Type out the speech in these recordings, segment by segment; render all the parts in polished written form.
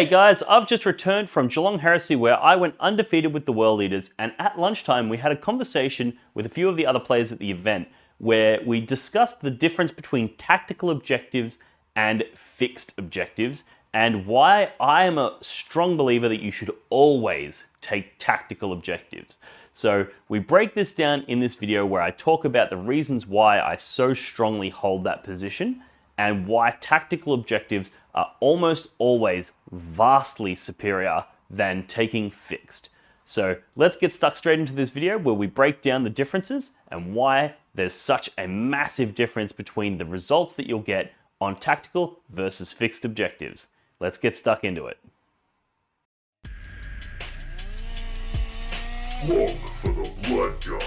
G'day guys, I've just returned from Geelong Heresy where I went undefeated with the World Eaters, and at lunchtime we had a conversation with a few of the other players at the event where we discussed the difference between tactical objectives and fixed objectives and why I am a strong believer that you should always take tactical objectives. So we break this down in this video where I talk about the reasons why I so strongly hold that position and why tactical objectives are almost always vastly superior than taking fixed. So let's get stuck straight into this video where we break down the differences and why there's such a massive difference between the results that you'll get on tactical versus fixed objectives. Let's get stuck into it. Look for the blood god.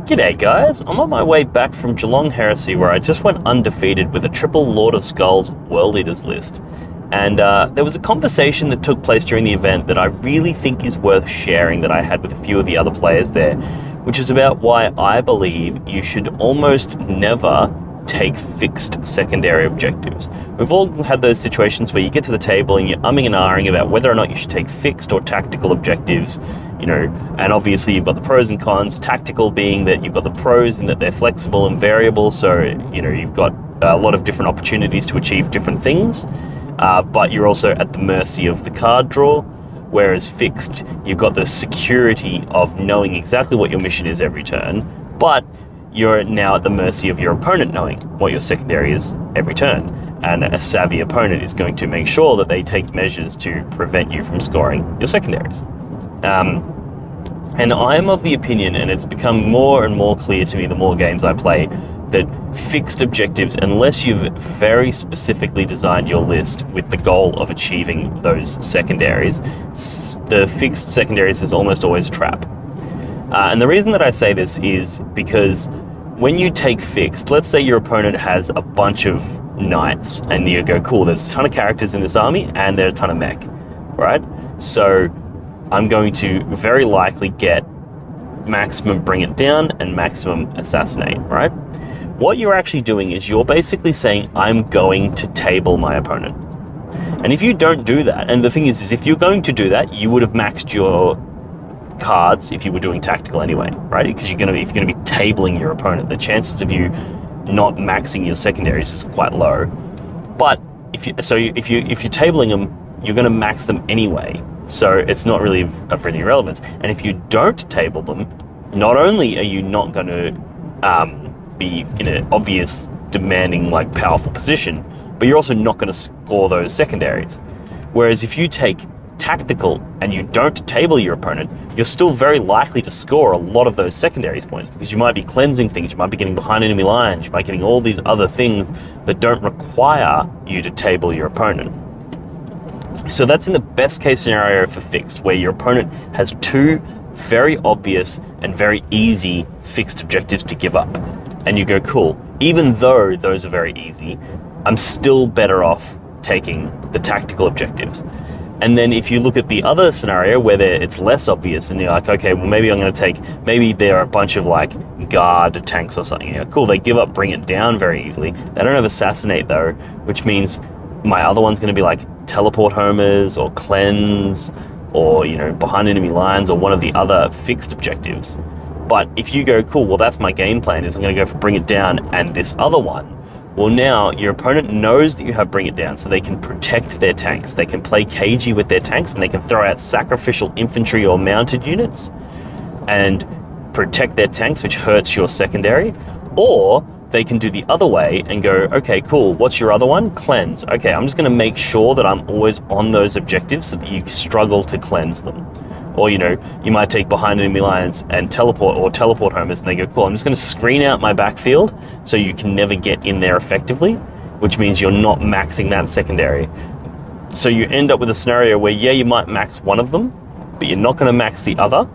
G'day guys, I'm on my way back from Geelong Heresy where I just went undefeated with a triple Lord of Skulls World Eaters list. And there was a conversation that took place during the event that I really think is worth sharing that I had with a few of the other players there, which is about why I believe you should almost never take fixed secondary objectives. We've all had those situations where you get to the table and you're umming and ahhing about whether or not you should take fixed or tactical objectives, you know, and obviously you've got the pros and cons. Tactical being that you've got the pros in that they're flexible and variable, so, you know, you've got a lot of different opportunities to achieve different things, but you're also at the mercy of the card draw. Whereas fixed, you've got the security of knowing exactly what your mission is every turn, but you're now at the mercy of your opponent knowing what your secondary is every turn. And a savvy opponent is going to make sure that they take measures to prevent you from scoring your secondaries. And I am of the opinion, and it's become more and more clear to me the more games I play, that fixed objectives, unless you've very specifically designed your list with the goal of achieving those secondaries, the fixed secondaries is almost always a trap. And the reason that I say this is because when you take fixed, let's say your opponent has a bunch of knights and you go, cool, there's a ton of characters in this army and there's a ton of mech, right? So I'm going to very likely get maximum bring it down and maximum assassinate, right? What you're actually doing is you're basically saying, I'm going to table my opponent. And if you don't do that, and the thing is if you're going to do that, you would have maxed your cards if you were doing tactical anyway, right? Because if you're going to be tabling your opponent, the chances of you not maxing your secondaries is quite low. But if you're tabling them, you're going to max them anyway, so it's not really of any relevance. And if you don't table them, not only are you not going to be in an obvious, demanding, like powerful position, but you're also not going to score those secondaries. Whereas if you take tactical and you don't table your opponent, you're still very likely to score a lot of those secondaries points because you might be cleansing things, you might be getting behind enemy lines, you might be getting all these other things that don't require you to table your opponent. So that's in the best case scenario for fixed, where your opponent has two very obvious and very easy fixed objectives to give up. And you go, cool, even though those are very easy, I'm still better off taking the tactical objectives. And then if you look at the other scenario where it's less obvious and you're like, okay, well maybe I'm going to take, maybe there are a bunch of like guard tanks or something. Yeah, cool, they give up bring it down very easily. They don't have assassinate though, which means my other one's going to be like teleport homers or cleanse or, you know, behind enemy lines or one of the other fixed objectives. But if you go, cool, well that's my game plan, is I'm going to go for bring it down and this other one. Well, now your opponent knows that you have bring it down, so they can protect their tanks. They can play cagey with their tanks and they can throw out sacrificial infantry or mounted units and protect their tanks, which hurts your secondary. Or they can do the other way and go, okay, cool, what's your other one? Cleanse. Okay, I'm just going to make sure that I'm always on those objectives so that you struggle to cleanse them. Or, you know, you might take behind enemy lines and teleport homers, and they go, cool, I'm just going to screen out my backfield so you can never get in there effectively. which means you're not maxing that secondary. So you end up with a scenario where, yeah, you might max one of them, but you're not going to max the other.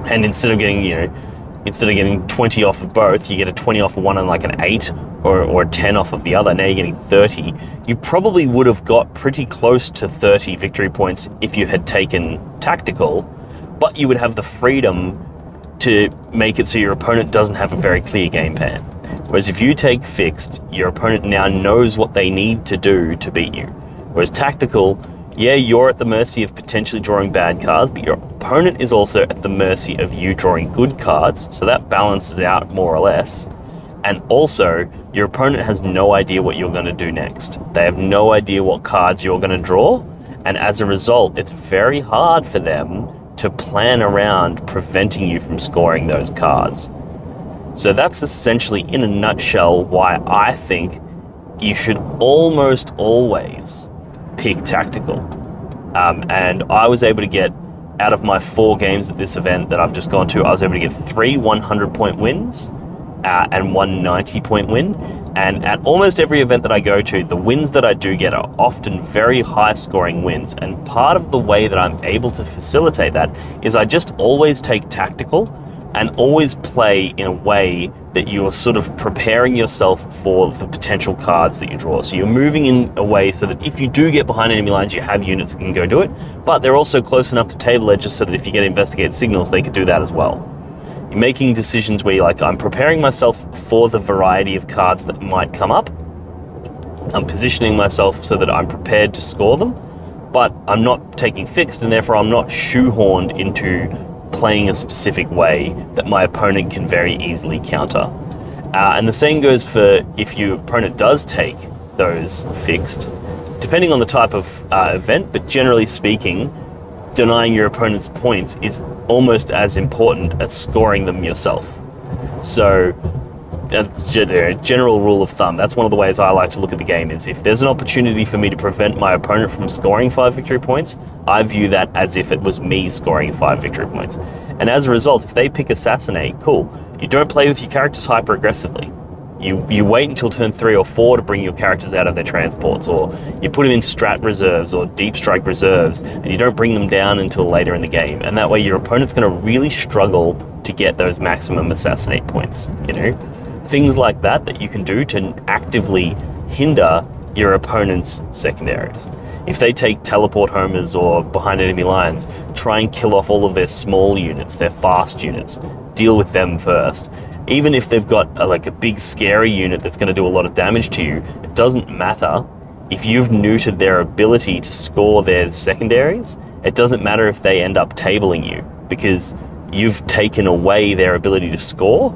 And instead of getting 20 off of both, you get a 20 off of one and like an 8 or a 10 off of the other. Now you're getting 30. You probably would have got pretty close to 30 victory points if you had taken tactical, but you would have the freedom to make it so your opponent doesn't have a very clear game plan. Whereas if you take fixed, your opponent now knows what they need to do to beat you. Whereas tactical, yeah, you're at the mercy of potentially drawing bad cards, but your opponent is also at the mercy of you drawing good cards, so that balances out more or less. And also, your opponent has no idea what you're going to do next. They have no idea what cards you're going to draw, and as a result, it's very hard for them to plan around preventing you from scoring those cards. So that's essentially, in a nutshell, why I think you should almost always pick tactical. And I was able to get, out of my 4 games at this event that I've just gone to, I was able to get 3 100-point wins and 1 90-point win. And at almost every event that I go to, the wins that I do get are often very high-scoring wins. And part of the way that I'm able to facilitate that is I just always take tactical and always play in a way that you're sort of preparing yourself for the potential cards that you draw. So you're moving in a way so that if you do get behind enemy lines, you have units that can go do it, but they're also close enough to table edges so that if you get investigated signals, they could do that as well. You're making decisions where you're like, I'm preparing myself for the variety of cards that might come up. I'm positioning myself so that I'm prepared to score them, but I'm not taking fixed, and therefore I'm not shoehorned into playing a specific way that my opponent can very easily counter. And the same goes for if your opponent does take those fixed, depending on the type of event, but generally speaking, denying your opponent's points is almost as important as scoring them yourself. So that's a general rule of thumb. That's one of the ways I like to look at the game, is if there's an opportunity for me to prevent my opponent from scoring 5 victory points, I view that as if it was me scoring 5 victory points. And as a result, if they pick Assassinate, cool. You don't play with your characters hyper aggressively. You wait until turn 3 or 4 to bring your characters out of their transports, or you put them in strat reserves or deep strike reserves, and you don't bring them down until later in the game. And that way your opponent's going to really struggle to get those maximum Assassinate points, you know? Things like that you can do to actively hinder your opponent's secondaries. If they take teleport homers or behind enemy lines, try and kill off all of their small units, their fast units. Deal with them first. Even if they've got a big scary unit that's going to do a lot of damage to you, it doesn't matter. If you've neutered their ability to score their secondaries, it doesn't matter if they end up tabling you, because you've taken away their ability to score,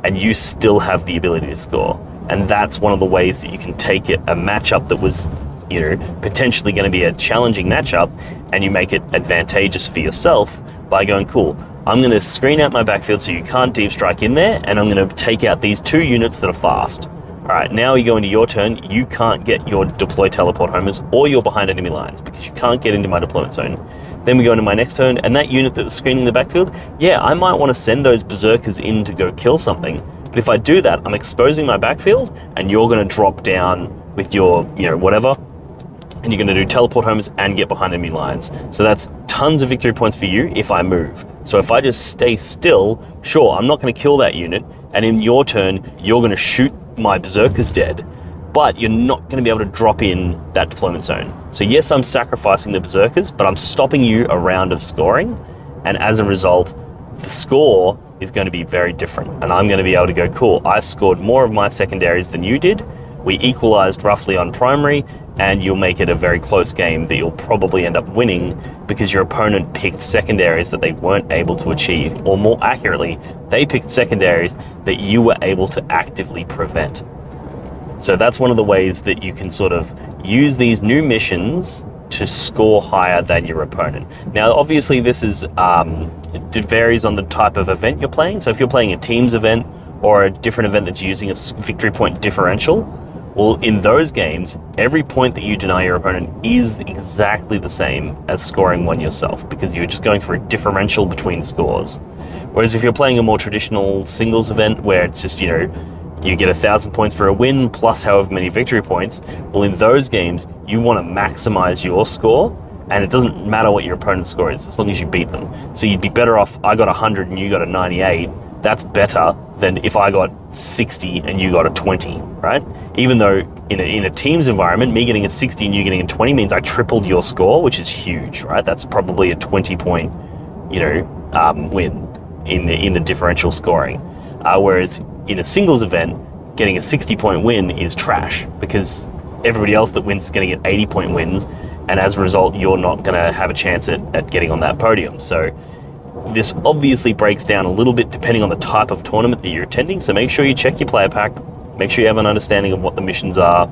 and you still have the ability to score. And that's one of the ways that you can take it, a matchup that was, you know, potentially going to be a challenging matchup, and you make it advantageous for yourself by going, cool, I'm going to screen out my backfield so you can't deep strike in there, and I'm going to take out these 2 units that are fast. All right, now you go into your turn, you can't get your deploy teleport homers or you're behind enemy lines because you can't get into my deployment zone. Then we go into my next turn, and that unit that was screening the backfield, yeah, I might want to send those berserkers in to go kill something, but if I do that, I'm exposing my backfield, and you're going to drop down with your, you know, whatever, and you're going to do teleport homers and get behind enemy lines. So that's tons of victory points for you if I move. So if I just stay still, sure, I'm not going to kill that unit, and in your turn, you're going to shoot my berserkers dead, but you're not going to be able to drop in that deployment zone. So yes, I'm sacrificing the berserkers, but I'm stopping you a round of scoring, and as a result, the score is going to be very different, and I'm going to be able to go, cool, I scored more of my secondaries than you did, we equalized roughly on primary, and you'll make it a very close game that you'll probably end up winning because your opponent picked secondaries that they weren't able to achieve, or more accurately, they picked secondaries that you were able to actively prevent. So that's one of the ways that you can sort of use these new missions to score higher than your opponent. Now, obviously this is, it varies on the type of event you're playing. So if you're playing a teams event or a different event that's using a victory point differential, well, in those games, every point that you deny your opponent is exactly the same as scoring one yourself, because you're just going for a differential between scores. Whereas if you're playing a more traditional singles event where it's just, you know, You get 1,000 points for a win plus however many victory points. Well, in those games, you want to maximize your score, and it doesn't matter what your opponent's score is, as long as you beat them. So you'd be better off, I got 100 and you got a 98. That's better than if I got 60 and you got a 20, right? Even though in a team's environment, me getting a 60 and you getting a 20 means I tripled your score, which is huge, right? That's probably a 20-point, win in the differential scoring. Whereas in a singles event, getting a 60-point win is trash because everybody else that wins is going to get 80-point wins, and as a result, you're not going to have a chance at getting on that podium. So this obviously breaks down a little bit depending on the type of tournament that you're attending, so make sure you check your player pack, make sure you have an understanding of what the missions are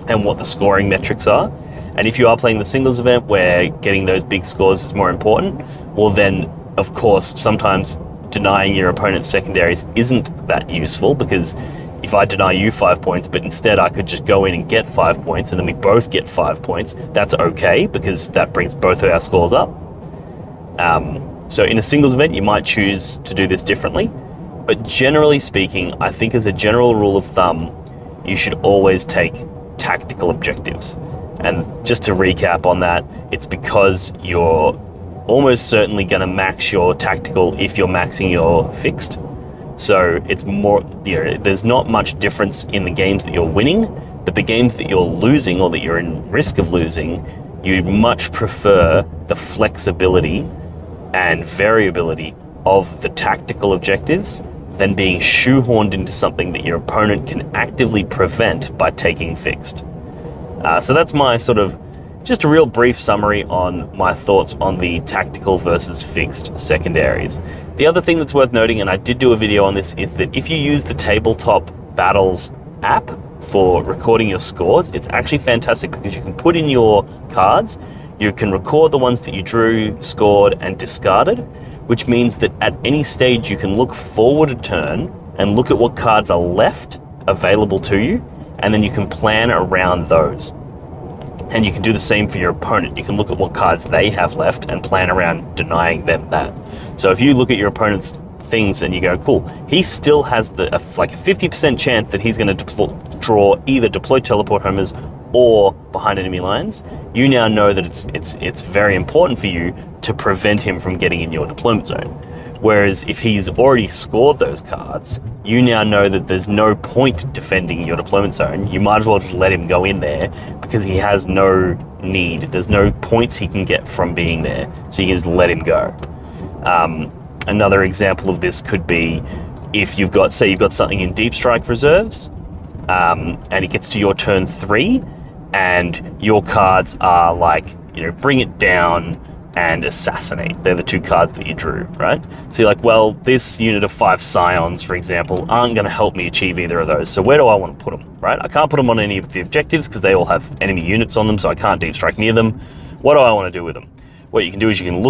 and what the scoring metrics are. And if you are playing the singles event where getting those big scores is more important, well then, of course, sometimes denying your opponent's secondaries isn't that useful, because if I deny you 5 points, but instead I could just go in and get 5 points, and then we both get 5 points, that's okay, because that brings both of our scores up. So in a singles event, you might choose to do this differently, but generally speaking, I think as a general rule of thumb, you should always take tactical objectives. And just to recap on that, it's because you're almost certainly going to max your tactical if you're maxing your fixed. So it's more, there's not much difference in the games that you're winning, but the games that you're losing or that you're in risk of losing, you'd much prefer the flexibility and variability of the tactical objectives than being shoehorned into something that your opponent can actively prevent by taking fixed. So that's my sort of just a real brief summary on my thoughts on the tactical versus fixed secondaries. The other thing that's worth noting, and I did do a video on this, is that if you use the Tabletop Battles app for recording your scores, it's actually fantastic because you can put in your cards, you can record the ones that you drew, scored, and discarded, which means that at any stage you can look forward a turn and look at what cards are left available to you, and then you can plan around those. And you can do the same for your opponent. You can look at what cards they have left and plan around denying them that. So if you look at your opponent's things and you go, cool, he still has like a 50% chance that he's going to draw either deploy teleport homers or behind enemy lines, you now know that it's very important for you to prevent him from getting in your deployment zone. Whereas if he's already scored those cards, you now know that there's no point defending your deployment zone. You might as well just let him go in there because he has no need. There's no points he can get from being there, so you can just let him go. Another example of this could be if you've got, say you've got something in Deep Strike reserves, and it gets to your turn 3, and your cards are like, Bring It Down and Assassinate. They're the two cards that you drew, right? So you're like, well, this unit of 5 Scions, for example, aren't going to help me achieve either of those. So where do I want to put them, right? I can't put them on any of the objectives because they all have enemy units on them, so I can't Deep Strike near them. What do I want to do with them? What you can do is you can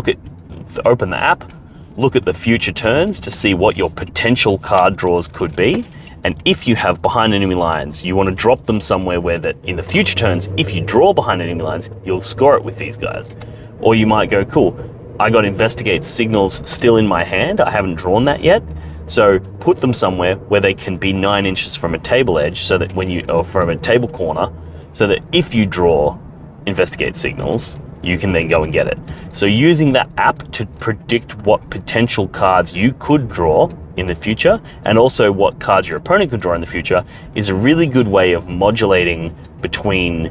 open the app, look at the future turns to see what your potential card draws could be. And if you have behind enemy lines, you want to drop them somewhere where that in the future turns, if you draw behind enemy lines, you'll score it with these guys. Or you might go, cool, I got Investigate Signals still in my hand, I haven't drawn that yet, so put them somewhere where they can be 9 inches from a table edge, so that or from a table corner, so that if you draw Investigate Signals, you can then go and get it. So using that app to predict what potential cards you could draw in the future, and also what cards your opponent could draw in the future, is a really good way of modulating between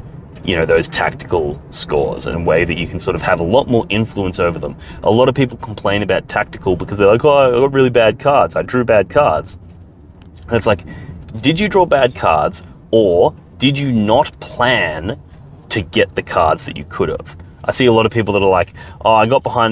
those tactical scores, in a way that you can sort of have a lot more influence over them. A lot of people complain about tactical because they're like, oh, I got really bad cards, I drew bad cards. And it's like, did you draw bad cards, or did you not plan to get the cards that you could have? I see a lot of people that are like, oh, I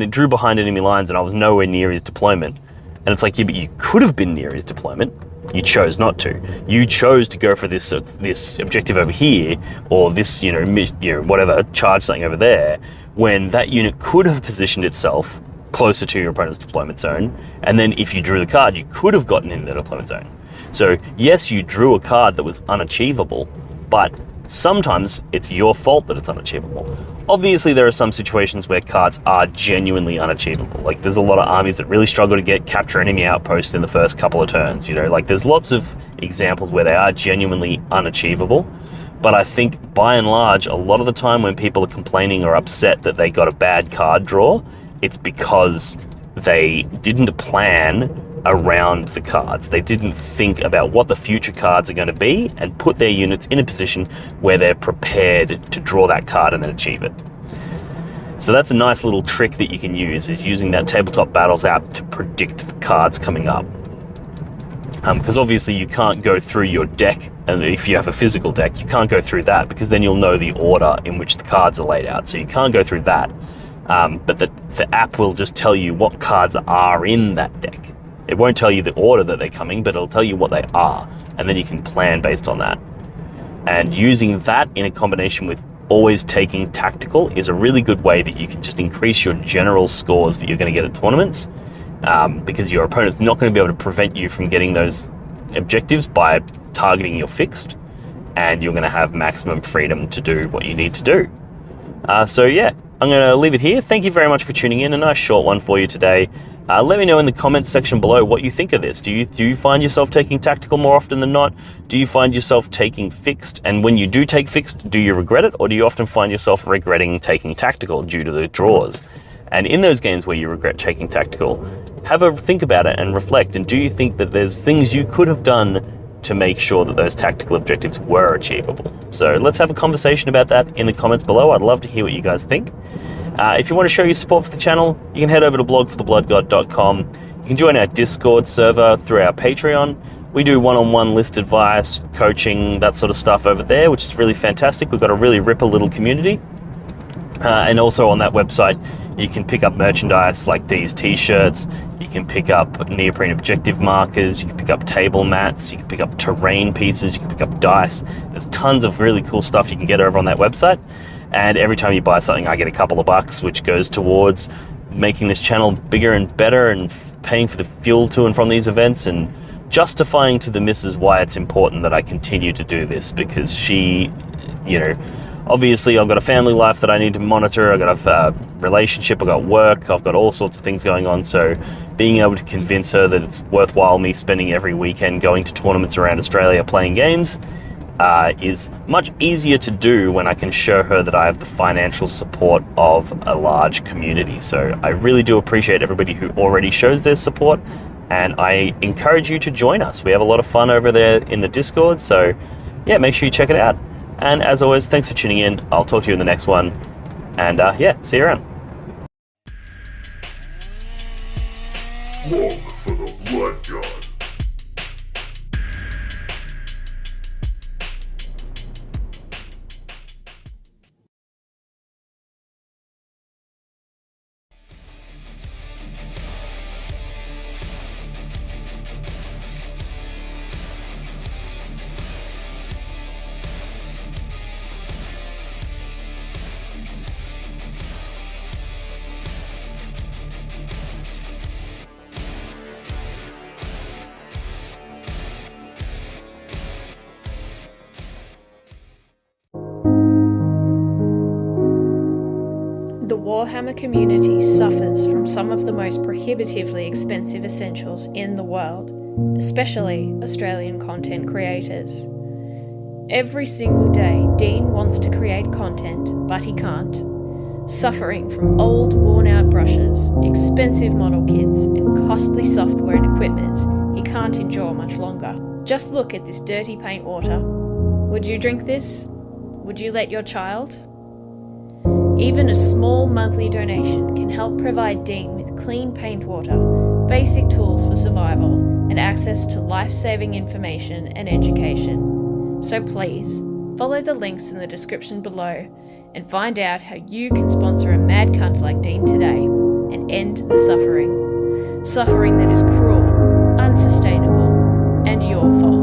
drew behind enemy lines and I was nowhere near his deployment. And it's like, yeah, but you could have been near his deployment. You chose not to. You chose to go for this objective over here, or this, whatever, charge something over there, when that unit could have positioned itself closer to your opponent's deployment zone. And then if you drew the card, you could have gotten in the deployment zone. So yes, you drew a card that was unachievable, but Sometimes it's your fault that it's unachievable. Obviously, there are some situations where cards are genuinely unachievable. Like, there's a lot of armies that really struggle to capture enemy outpost in the first couple of turns, you know? Like, there's lots of examples where they are genuinely unachievable. But I think, by and large, a lot of the time when people are complaining or upset that they got a bad card draw, it's because they didn't plan around the cards. They didn't think about what the future cards are going to be and put their units in a position where they're prepared to draw that card and then achieve it. So that's a nice little trick that you can use, is using that Tabletop Battles app to predict the cards coming up. Because obviously you can't go through your deck, and if you have a physical deck, you can't go through that because then you'll know the order in which the cards are laid out. So you can't go through that. But the app will just tell you what cards are in that deck. It won't tell you the order that they're coming, but it'll tell you what they are, and then you can plan based on that. And using that in a combination with always taking tactical is a really good way that you can just increase your general scores that you're going to get at tournaments, because your opponent's not going to be able to prevent you from getting those objectives by targeting your fixed, and you're going to have maximum freedom to do what you need to do. So yeah, I'm going to leave it here. Thank you very much for tuning in. A nice short one for you today. Let me know in the comments section below what you think of this. Do you find yourself taking tactical more often than not? Do you find yourself taking fixed? And when you do take fixed, do you regret it? Or do you often find yourself regretting taking tactical due to the draws? And in those games where you regret taking tactical, have a think about it and reflect. And do you think that there's things you could have done to make sure that those tactical objectives were achievable? So let's have a conversation about that in the comments below. I'd love to hear what you guys think. If you want to show your support for the channel, you can head over to blogforthebloodgod.com. You can join our Discord server through our Patreon. We do one-on-one list advice, coaching, that sort of stuff over there, which is really fantastic. We've got a really ripper little community. And also on that website, you can pick up merchandise like these t-shirts. You can pick up neoprene objective markers. You can pick up table mats. You can pick up terrain pieces. You can pick up dice. There's tons of really cool stuff you can get over on that website. And every time you buy something, I get a couple of bucks, which goes towards making this channel bigger and better and paying for the fuel to and from these events and justifying to the missus why it's important that I continue to do this, because she, you know, obviously I've got a family life that I need to monitor. I've got a relationship, I've got work, I've got all sorts of things going on. So being able to convince her that it's worthwhile me spending every weekend going to tournaments around Australia playing games is much easier to do when I can show her that I have the financial support of a large community. So I really do appreciate everybody who already shows their support, and I encourage you to join us. We have a lot of fun over there in the Discord, so yeah, make sure you check it out. And as always, thanks for tuning in. I'll talk to you in the next one, and yeah, see you around. Log for the Blood God. The Warhammer community suffers from some of the most prohibitively expensive essentials in the world, especially Australian content creators. Every single day, Dean wants to create content, but he can't. Suffering from old, worn-out brushes, expensive model kits, and costly software and equipment he can't endure much longer. Just look at this dirty paint water. Would you drink this? Would you let your child? Even a small monthly donation can help provide Dean with clean paint water, basic tools for survival, and access to life-saving information and education. So please, follow the links in the description below and find out how you can sponsor a mad cunt like Dean today and end the suffering. Suffering that is cruel, unsustainable, and your fault.